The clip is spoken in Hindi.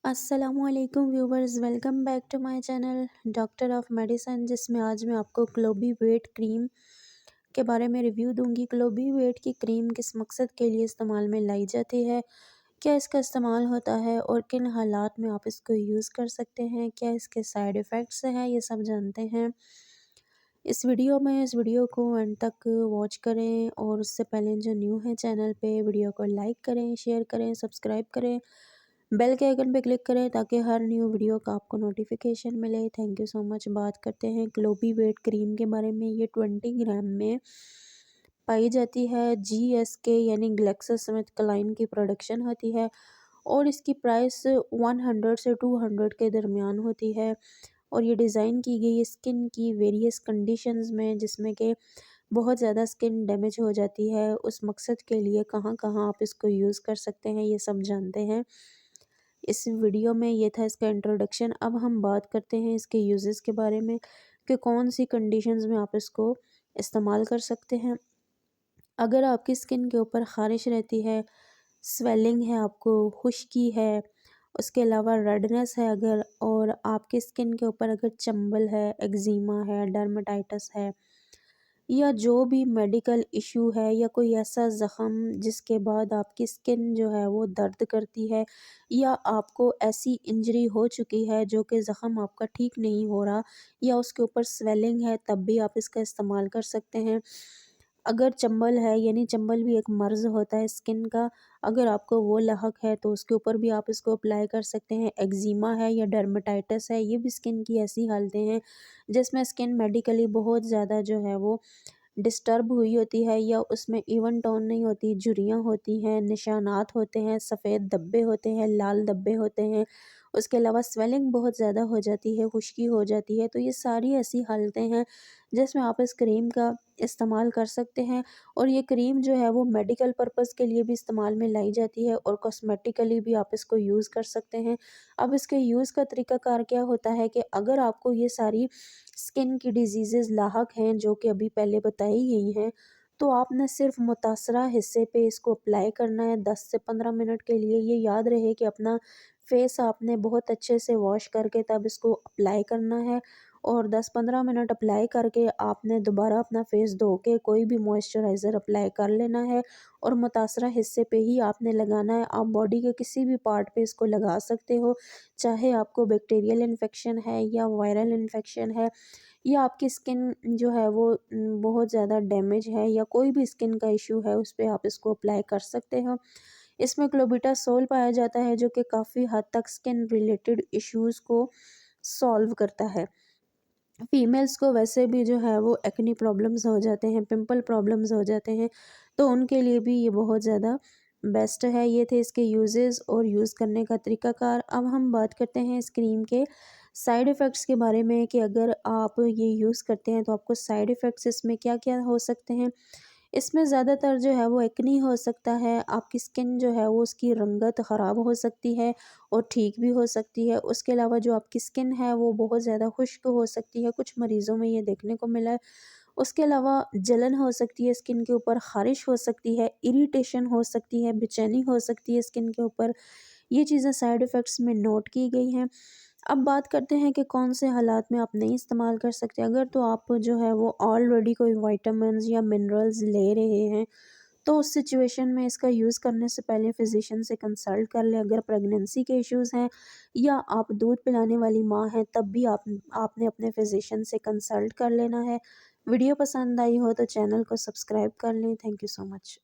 अस्सलामुअलैकुम viewers, welcome back to my channel doctor of medicine, जिसमें आज मैं आपको ग्लोबी वेट क्रीम के बारे में रिव्यू दूंगी। ग्लोबी वेट की क्रीम किस मकसद के लिए इस्तेमाल में लाई जाती है, क्या इसका इस्तेमाल होता है और किन हालात में आप इसको यूज़ कर सकते हैं, क्या इसके साइड इफ़ेक्ट्स हैं, ये सब जानते हैं इस वीडियो को एंड तक वॉच करें। और उससे पहले जो न्यू है चैनल पे, वीडियो को लाइक करें, शेयर करें, सब्सक्राइब करें, बेल के आइकन पे क्लिक करें ताकि हर न्यू वीडियो का आपको नोटिफिकेशन मिले। Thank you so much. बात करते हैं ग्लोबी वेट क्रीम के बारे में। ये 20 ग्राम में पाई जाती है। GSK यानी ग्लेक्सोस्मिथक्लाइन की प्रोडक्शन होती है और इसकी प्राइस 100 से 200 के दरमियान होती है। और ये डिज़ाइन की गई स्किन की वेरियस कंडीशंस में, जिसमें कि बहुत ज़्यादा स्किन डैमेज हो जाती है, उस मकसद के लिए कहाँ कहाँ आप इसको यूज़ कर सकते हैं, ये सब जानते हैं इस वीडियो में। ये था इसका इंट्रोडक्शन। अब हम बात करते हैं इसके यूजेस के बारे में कि कौन सी कंडीशंस में आप इसको इस्तेमाल कर सकते हैं। अगर आपकी स्किन के ऊपर ख़ारिश रहती है, स्वेलिंग है, आपको खुश्की है, उसके अलावा रेडनेस है अगर, और आपकी स्किन के ऊपर अगर चंबल है, एक्जिमा है, डर्मेटाइटिस है, या जो भी मेडिकल इशू है, या कोई ऐसा ज़ख़म जिसके बाद आपकी स्किन जो है वो दर्द करती है, या आपको ऐसी इंजरी हो चुकी है जो कि ज़ख़म आपका ठीक नहीं हो रहा, या उसके ऊपर स्वेलिंग है, तब भी आप इसका इस्तेमाल कर सकते हैं। अगर चंबल है, यानी चंबल भी एक मर्ज़ होता है स्किन का, अगर आपको वो लाहक है तो उसके ऊपर भी आप इसको अप्लाई कर सकते हैं। एक्जिमा है या डर्मेटाइटिस है, ये भी स्किन की ऐसी हालतें हैं जिसमें स्किन मेडिकली बहुत ज़्यादा जो है वो डिस्टर्ब हुई होती है, या उसमें इवन टोन नहीं होती, झुर्रियाँ होती हैं, निशानात होते हैं, सफ़ेद धब्बे होते हैं, लाल धब्बे होते हैं। उसके अलावा स्वेलिंग बहुत ज़्यादा हो जाती है, खुश्की हो जाती है। तो ये सारी ऐसी हालतें हैं जिसमें आप इस क्रीम का इस्तेमाल कर सकते हैं। और ये क्रीम जो है वो मेडिकल पर्पज़ के लिए भी इस्तेमाल में लाई जाती है और कॉस्मेटिकली भी आप इसको यूज़ कर सकते हैं। अब इसके यूज़ का तरीक़ाकार क्या होता है कि अगर आपको ये सारी स्किन की डिजीज़ेज़ लाहक हैं जो कि अभी पहले बताई गई हैं, तो आपने सिर्फ मुतासरा हिस्से पे इसको अप्लाई करना है 10 से 15 मिनट के लिए। ये याद रहे कि अपना फेस आपने बहुत अच्छे से वॉश करके तब इसको अप्लाई करना है, और 10-15 मिनट अप्लाई करके आपने दोबारा अपना फेस धो के कोई भी मॉइस्चराइज़र अप्लाई कर लेना है, और मुतासरा हिस्से पे ही आपने लगाना है। आप बॉडी के किसी भी पार्ट पे इसको लगा सकते हो, चाहे आपको बैक्टीरियल इन्फेक्शन है या वायरल इन्फेक्शन है, या आपकी स्किन जो है वो बहुत ज़्यादा डैमेज है, या कोई भी स्किन का इशू है, उस पे आप इसको अप्लाई कर सकते हो। इसमें क्लोबिटासोल पाया जाता है जो कि काफ़ी हद तक स्किन रिलेटेड इश्यूज़ को सॉल्व करता है। फीमेल्स को वैसे भी जो है वो एक्ने प्रॉब्लम्स हो जाते हैं, पिंपल प्रॉब्लम्स हो जाते हैं, तो उनके लिए भी ये बहुत ज़्यादा बेस्ट है। ये थे इसके यूजेस और यूज़ करने का तरीक़ाकार। अब हम बात करते हैं इस क्रीम के साइड इफ़ेक्ट्स के बारे में कि अगर आप ये यूज़ करते हैं तो आपको साइड इफ़ेक्ट्स इसमें क्या-क्या हो सकते हैं। इसमें ज़्यादातर जो है वो एक्ने हो सकता है, आपकी स्किन जो है वो उसकी रंगत ख़राब हो सकती है और ठीक भी हो सकती है। उसके अलावा जो आपकी स्किन है वो बहुत ज़्यादा खुश्क हो सकती है, कुछ मरीज़ों में ये देखने को मिला है। उसके अलावा जलन हो सकती है स्किन के ऊपर, ख़ारिश हो सकती है, इरिटेशन हो सकती है, बेचैनी हो सकती है स्किन के ऊपर। ये चीज़ें साइड इफ़ेक्ट्स में नोट की गई हैं। अब बात करते हैं कि कौन से हालात में आप नहीं इस्तेमाल कर सकते। अगर तो आप जो है वो ऑलरेडी कोई विटामिन्स या मिनरल्स ले रहे हैं, तो उस सिचुएशन में इसका यूज़ करने से पहले फ़िज़िशियन से कंसल्ट कर लें। अगर प्रेगनेंसी के इश्यूज़ हैं या आप दूध पिलाने वाली माँ हैं, तब भी आपने अपने फ़िज़िशियन से कंसल्ट कर लेना है। वीडियो पसंद आई हो तो चैनल को सब्सक्राइब कर लें। Thank you so much.